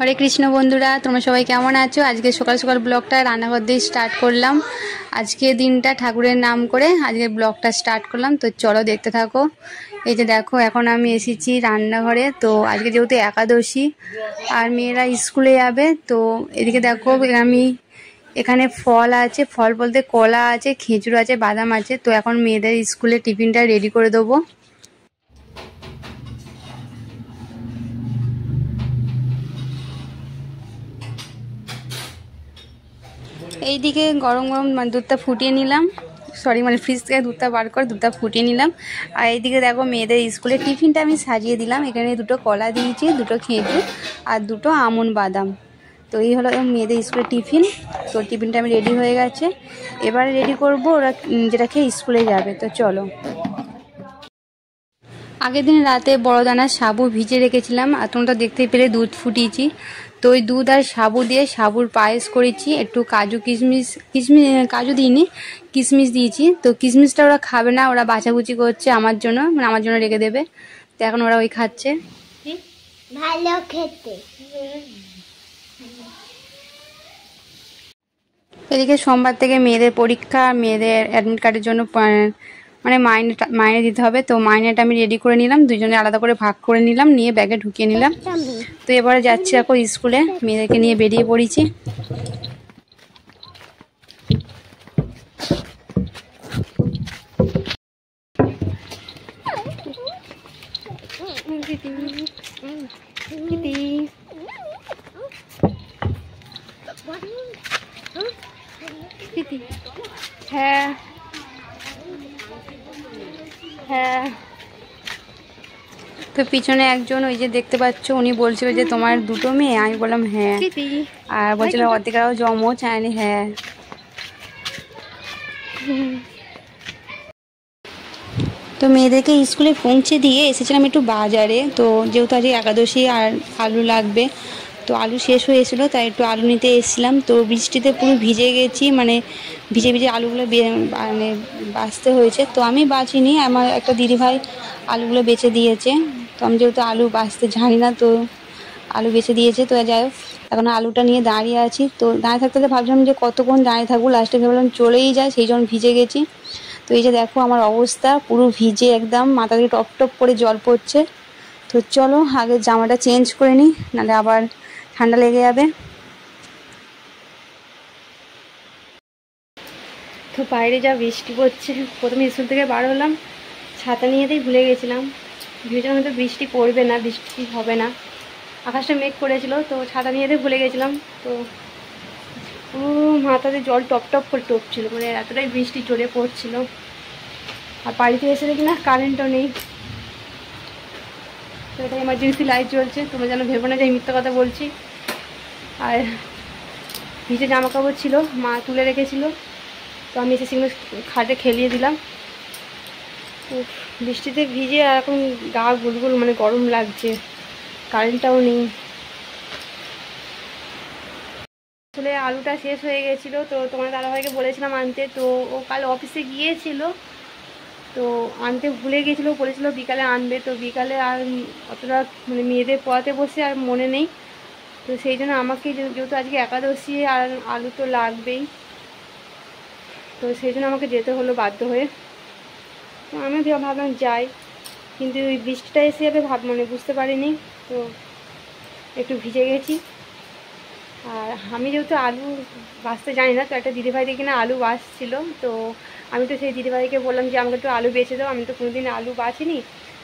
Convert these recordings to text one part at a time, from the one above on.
হরে কৃষ্ণ বন্ধুরা, তোমরা সবাই কেমন আছো? আজকে সকাল সকাল ব্লগটা রান্নাঘর দিয়ে স্টার্ট করলাম। আজকে দিনটা ঠাকুরের নাম করে আজকে ব্লগটা স্টার্ট করলাম। তো চলো দেখতে থাকো। এই যে দেখো, এখন আমি এসেছি রান্নাঘরে। তো আজকে যেহেতু একাদশী আর মেয়েরা স্কুলে যাবে, তো এদিকে দেখো আমি এখানে ফল আছে, ফল বলতে কলা আছে, খেজুর আছে, বাদাম আছে। তো এখন মেয়েদের স্কুলে টিফিনটা রেডি করে দেবো। এইদিকে গরম গরম দুধটা ফুটিয়ে নিলাম, ফ্রিজ থেকে দুধটা বার করে দুধটা ফুটিয়ে নিলাম। আর এইদিকে দেখো মেয়েদের স্কুলে টিফিনটা আমি সাজিয়ে দিলাম। এখানে দুটো কলা দিয়েছি, দুটো খেজুর আর দুটো আমন্ড বাদাম। তো এই হলো মেয়েদের স্কুলের টিফিন। তো টিফিনটা আমি রেডি হয়ে গেছে, এবারে রেডি করব ওরা যেটা খেয়ে স্কুলে যাবে। তো চলো। আগের দিন রাতে বড় দানার সাবু ভিজে রেখেছিলাম, আর তোমরা দেখতেই পেলে দুধ ফুটিয়েছি। তো ওই দুধ আর সাবু দিয়ে সাবুর পায়েস করেছি। একটু কাজু কিশমিশ কাজু দিইনি, কিশমিশ দিয়েছি। তো কিশমিশটা ওরা খাবে না, ওরা বাছাবুচি করছে আমার জন্য, মানে আমার জন্য রেখে দেবে। তো এখন ওরা ওই খাচ্ছে। ভালো খেতে। এদিকে সোমবার থেকে মেয়েদের পরীক্ষা, মেয়েদের অ্যাডমিট কার্ডের জন্য মানে মাইনে দিতে হবে। তো মাইনেটা আমি রেডি করে নিলাম, দুজনে আলাদা করে ভাগ করে নিলাম, নিয়ে ব্যাগে ঢুকিয়ে নিলাম। তো এবারে যাচ্ছি এখন স্কুলে, মেয়েদেরকে নিয়ে বেরিয়ে পড়েছি। হ্যাঁ হ্যাঁ। তো পিছনে একজন ওই যে দেখতে পাচ্ছ, উনি বলছিল যে তোমার দুটো মেয়ে? আমি বললাম হ্যাঁ। আর বলছিল অর্ধেকরাও জমজ। হ্যাঁ। তো মেয়েদেরকে স্কুলে পৌঁছে দিয়ে এসেছিলাম একটু বাজারে। তো যেহেতু আজকে একাদশী আর আলু লাগবে, তো আলু শেষ হয়ে এসেছিলো, তাই একটু আলু নিতে এসেছিলাম। তো বৃষ্টিতে পুরো ভিজে গেছি, মানে ভিজে ভিজে আলুগুলো মানে বাছতে হয়েছে। তো আমি বাছিনি, আমার একটা দিদিভাই আলুগুলো বেছে দিয়েছে। তো আমি যেহেতু আলু বাছতে জানি না, তো আলু বেছে দিয়েছে। তো যাই হোক, এখন আলুটা নিয়ে দাঁড়িয়ে আছি। তো দাঁড়িয়ে থাকতে ভাবছিলাম যে কতক্ষণ দাঁড়িয়ে থাকবো, লাস্টে ভাবলাম চলেই যায়, সেই জন্য ভিজে গেছি। তো এই যে দেখো আমার অবস্থা পুরো ভিজে, একদম মাথা থেকে টপ টপ করে জল পড়ছে। তো চলো আগে জামাটা চেঞ্জ করে নিই, নাহলে আবার ঠান্ডা লেগে যাবে। তো বাইরে যা বৃষ্টি পড়ছে, প্রথমে স্কুল থেকে বার হলাম, ছাতা নিয়েতেই ভুলে গেছিলাম। ভেবেছিলাম হয়তো বৃষ্টি পড়বে না, বৃষ্টি হবে না, আকাশটা মেঘ করেছিল। তো ছাতা নিয়েতেই ভুলে গেছিলাম। তো পুরো মাথাতে জল টপ টপ করে টপছিল, মানে এতটাই বৃষ্টি জোরে পড়ছিল। আর বাড়িতে এসে দেখি না কারেন্টও নেই। তো এটা এমার্জেন্সি লাইট জ্বলছে, তোমরা যেন ভেবো না যে আমি মিথ্যা কথা বলছি। আর ভিজে জামা কাপড় ছিল, মা তুলে রেখেছিল, তো আমি এসে সেগুলো খাটে খেলিয়ে দিলাম। তো বৃষ্টিতে ভিজে আর এখন গা গুলগুল, মানে গরম লাগছে, কারেন্টটাও নেই। আসলে আলুটা শেষ হয়ে গেছিলো, তো তোমার দাদাভাইকে বলেছিলাম আনতে। তো ও কাল অফিসে গিয়েছিল, তো আনতে ভুলে গেছিলো, বলেছিল বিকালে আনবে। তো বিকালে আর অতটা মানে মেয়েদের পড়াতে বসে আর মনে নেই। তো সেই জন্য আমাকে, যেহেতু আজকে একাদশী আর আলু তো লাগবেই, তো সেই জন্য আমাকে যেতে হলো বাধ্য হয়ে। তো আমি ভাবলাম যাই, কিন্তু ওই বৃষ্টিটা এসে যাবে মানে বুঝতে পারিনি। তো একটু ভিজে গেছি। আর আমি যেহেতু আলু বাছতে জানি না, তো একটা দিদিভাই দেখি না আলু বাছছিল। তো আমি তো সেই দিদিভাইকে বললাম যে আমাকে একটু আলু বেছে দাও, আমি তো কোনোদিন আলু বাছিনি।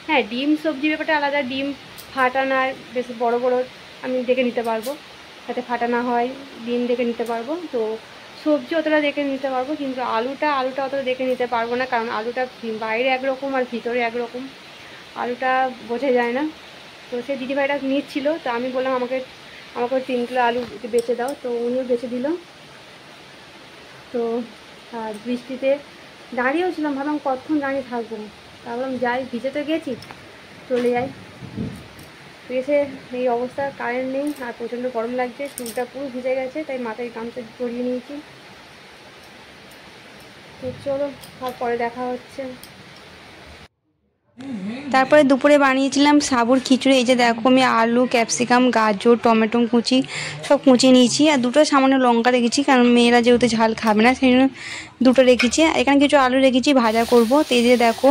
হ্যাঁ, ডিম সবজি ব্যাপারটা আলাদা, ডিম ফাটানার বেশ বড় বড় আমি দেখে নিতে পারবো, যাতে ফাটা না হয়, ডিম দেখে নিতে পারবো। তো সবজি অতটা দেখে নিতে পারবো, কিন্তু আলুটা অতটা দেখে নিতে পারবো না, কারণ আলুটা বাইরে একরকম আর ভিতরে একরকম, আলুটা বোঝা যায় না। তো সেই দিদিভাইটা নিচ্ছিল, তো আমি বললাম আমাকে 3 কিলো আলু বেচে দাও। তো উনিও বেচে দিল। তো আর বৃষ্টিতে দাঁড়িয়েও ছিলাম, ভাবলাম কতক্ষণ দাঁড়িয়ে থাকবো, ভাবলাম যাই, ভিজে তো গেছি, চলে যাই। তো এসে এই অবস্থা, কারেন্ট নেই আর প্রচণ্ড গরম লাগছে, চুলটা পুরো ভিজে গেছে, তাই মাথায় গামছা জড়িয়ে নিয়েছি। তো চলো আর পরে দেখা হচ্ছে। তারপরে দুপুরে বানিয়েছিলাম সাবুর খিচুড়ি। এই যে দেখো আমি আলু, ক্যাপসিকাম, গাজর, টমেটো কুচি সব কুচিয়ে নিয়েছি, আর দুটো সামান্য লঙ্কা রেখেছি, কারণ মেয়েরা যেহেতু ঝাল খাবে না সেই জন্য দুটো রেখেছি। এখানে কিছু আলু রেখেছি ভাজা করব। তো এই যে দেখো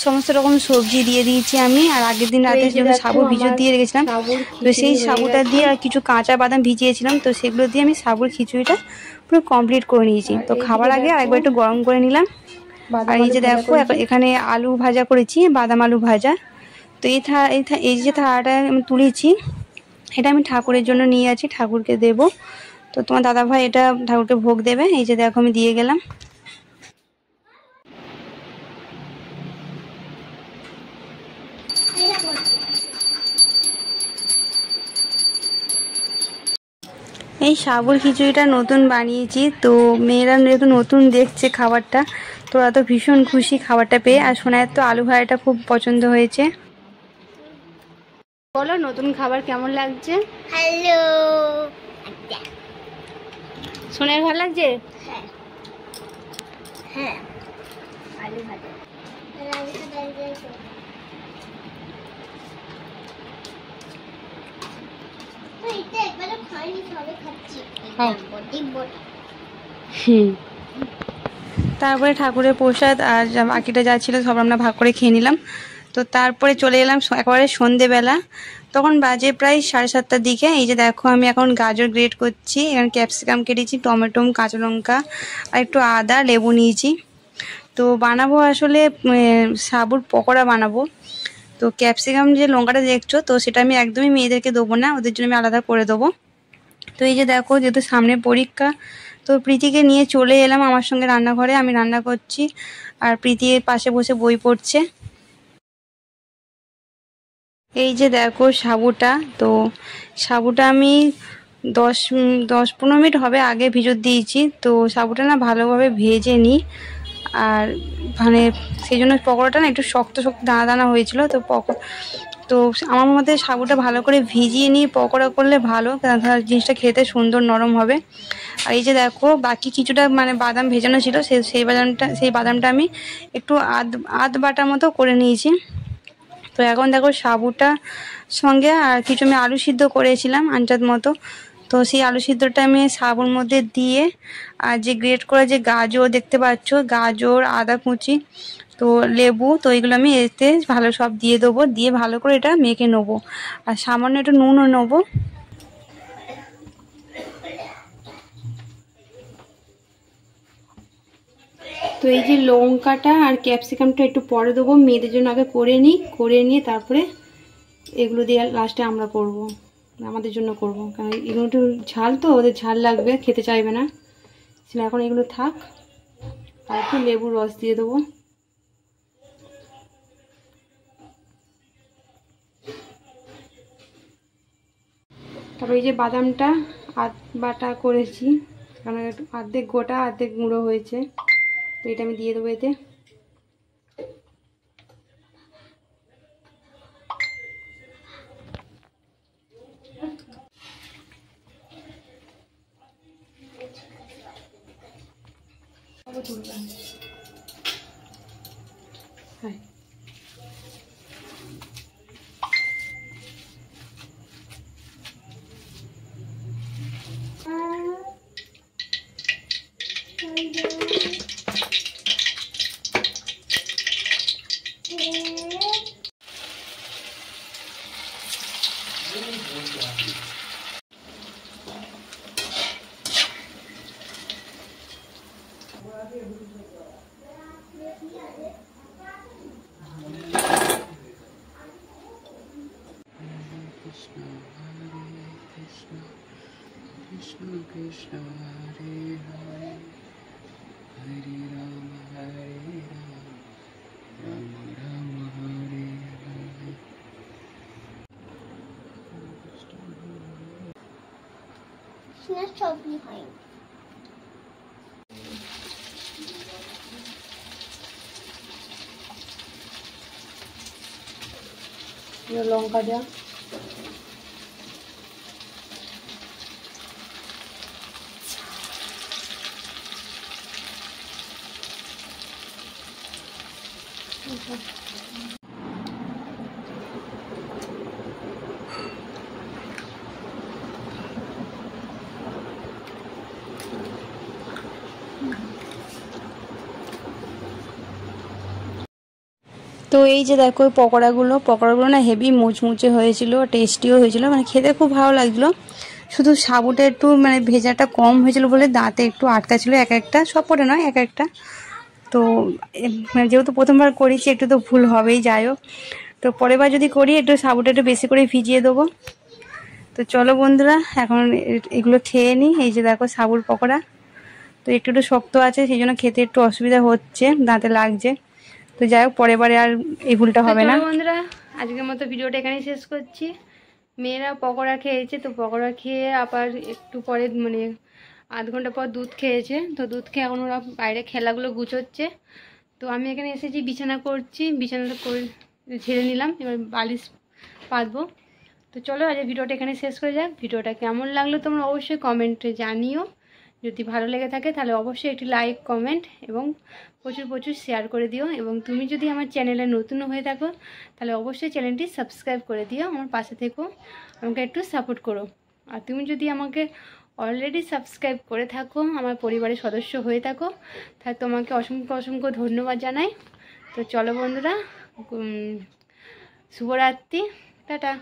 সমস্ত রকম সবজি দিয়ে দিয়েছি আমি, আর আগের দিন রাতে যেহেতু সাবু ভিজিয়ে দিয়ে রেখেছিলাম, তো সেই সাবুটা দিয়ে আর কিছু কাঁচা বাদাম ভিজিয়েছিলাম, তো সেগুলো দিয়ে আমি সাবুর খিচুড়িটা পুরো কমপ্লিট করে নিয়েছি। তো খাবার আগে আরেকবার একটু গরম করে নিলাম। আর এই যে দেখো এখানে আলু ভাজা করেছি, বাদাম আলু ভাজা। তো এই যে থালাটা আমি তুলেছি, এটা আমি ঠাকুরের জন্য নিয়ে আছি, ঠাকুরকে দেব। তো তোমার দাদাভাই এটা ঠাকুরকে ভোগ দেবে। এই যে দেখো আমি দিয়ে গেলাম। এই সাবুর খিচুড়িটা নতুন বানিয়েছি, তো মেয়েরা যেহেতু নতুন দেখছে খাবারটা, তো ওরা তো ভীষণ খুশি খাবারটা পেয়ে। আর সোনায়ের তো আলু ভাজাটা খুব পছন্দ হয়েছে। বলো নতুন খাবার কেমন লাগছে? হ্যালো। সোনায়ের ভালো লাগছে? হ্যাঁ হ্যাঁ, আলু ভাজা। তারপরে ঠাকুরের প্রসাদ আর বাকিটা যা ছিল সব আমরা ভাগ করে খেয়ে নিলাম। তো তারপরে চলে এলাম একেবারে সন্ধেবেলা, তখন বাজে প্রায় 7:30টার দিকে। এই যে দেখো আমি এখন গাজর গ্রেট করছি, এখানে ক্যাপসিকাম কেটেছি, টমেটো, কাঁচা লঙ্কা আর একটু আদা, লেবু নিয়েছি। তো বানাবো আসলে সাবুর পকোড়া বানাবো। তো ক্যাপসিকাম যে লঙ্কাটা দেখছো, তো সেটা আমি একদমই মেয়েদেরকে দেবো না, ওদের জন্য আমি আলাদা করে দেবো। তো এই যে দেখো যেহেতু সামনে পরীক্ষা, তো প্রীতিকে নিয়ে চলে এলাম আমার সঙ্গে রান্নাঘরে। আমি রান্না করছি আর প্রীতি পাশে বসে বই পড়ছে। এই যে দেখো সাবুটা, তো সাবুটা আমি 10-15 মিনিট হবে আগে ভিজত দিয়েছি। তো সাবুটা না ভালোভাবে ভেজে নিই, আর মানে সেই জন্য পকোড়াটা না একটু শক্ত শক্ত দানা দানা হয়েছিল। তো আমার মধ্যে সাবুটা ভালো করে ভিজিয়ে নিয়ে পকোড়া করলে ভালো, কারণ জিনিসটা খেতে সুন্দর নরম হবে। আর এই যে দেখো বাকি কিছুটা মানে বাদাম ভেজানো ছিল, সেই বাদামটা আমি একটু আধ বাটার মতো করে নিয়েছি। তো এখন দেখো সাবুটা সঙ্গে আর কিছু আমি আলু সিদ্ধ করেছিলাম আন্দাজ মতো, তো সেই আলু সিদ্ধটা আমি সাবুর মধ্যে দিয়ে, আর যে গ্রেট করা যে গাজর দেখতে পাচ্ছ, গাজর, আদা কুচি, তো লেবু, তো এগুলো আমি এতে ভালো সব দিয়ে দেবো, দিয়ে ভালো করে এটা মেখে নেবো, আর সামান্য একটু নুনও নেবো। তো এই যে লঙ্কাটা আর ক্যাপসিকামটা একটু পরে দেবো, মেয়েদের জন্য আগে করে নিয়ে তারপরে এগুলো দিয়ে লাস্টে আমরা করব, আমাদের জন্য করব, কারণ এগুলো একটু ঝাল, তো ওদের ঝাল লাগবে, খেতে চাইবে না। এখন এগুলো থাক, আর একটু লেবুর রস দিয়ে দেবো। তারপরে এই যে বাদামটা আধ বাটা করেছি, কারণ একটু অর্ধেক গোটা অর্ধেক গুঁড়ো হয়েছে, তো এটা আমি দিয়ে দেবো এতে। হ্যাঁ, Krishna Krishna Hare Hare Hare Rama Hare Rama Rama Hare Hare। ছবি হয় লঙ্কা দেওয়া, তো এই যে দেখো পকোড়াগুলো না হেভি মুচমুচে হয়েছিল, টেস্টিও হয়েছিল, মানে খেতে খুব ভালো লাগছিলো। শুধু সাবুটা একটু মানে ভেজাটা কম হয়েছিল বলে দাঁতে একটু আটকা ছিল এক একটা, সবকটা নয় এক একটা। তো মানে যেহেতু প্রথমবার করেছি একটু তো ভুল হবেই, যাই হোক। তো পরের বার যদি করি একটু সাবুটা একটু বেশি করে ভিজিয়ে দেবো। তো চলো বন্ধুরা, এখন এগুলো খেয়ে নিই। এই যে দেখো সাবুর পকোড়া, তো একটু একটু শক্ত আছে, সেই জন্য খেতে একটু অসুবিধা হচ্ছে, দাঁতে লাগছে। তো যাই হোক, পরের বারে আর এই ভুলটা হবে না। বন্ধুরা, আজকের মতো ভিডিওটা এখানেই শেষ করছি। মেয়েরা পকোড়া খেয়েছে, তো পকোড়া খেয়ে আবার একটু পরে মানে আধ ঘন্টা পর দুধ খেয়েছে। তো দুধ খেয়ে এখন ওরা বাইরে খেলাগুলো গুছোচ্ছে। তো আমি এখানে এসেছি, বিছানা করছি, বিছানাটা করে ঝেড়ে নিলাম, এবার বালিশ পাতবো। তো চলো আজ ভিডিওটা এখানে শেষ করে যাক। ভিডিওটা কেমন লাগলো তোমরা অবশ্যই কমেন্টে জানিও। যদি ভালো লেগে থাকে তাহলে অবশ্যই একটি লাইক, কমেন্ট এবং প্রচুর শেয়ার করে দিও। এবং তুমি যদি আমার চ্যানেলে নতুন হয়ে থাকো তাহলে অবশ্যই চ্যানেলটি সাবস্ক্রাইব করে দিও, আমার পাশে থেকো, আমাকে একটু সাপোর্ট করো। আর তুমি যদি আমাকে অলরেডি সাবস্ক্রাইব করে থাকো, আমার পরিবারের সদস্য হয়ে থাকো, তাহলে তোমাকে অসংখ্য ধন্যবাদ জানাই। তো চলো বন্ধুরা, শুভরাত্রি, টাটা।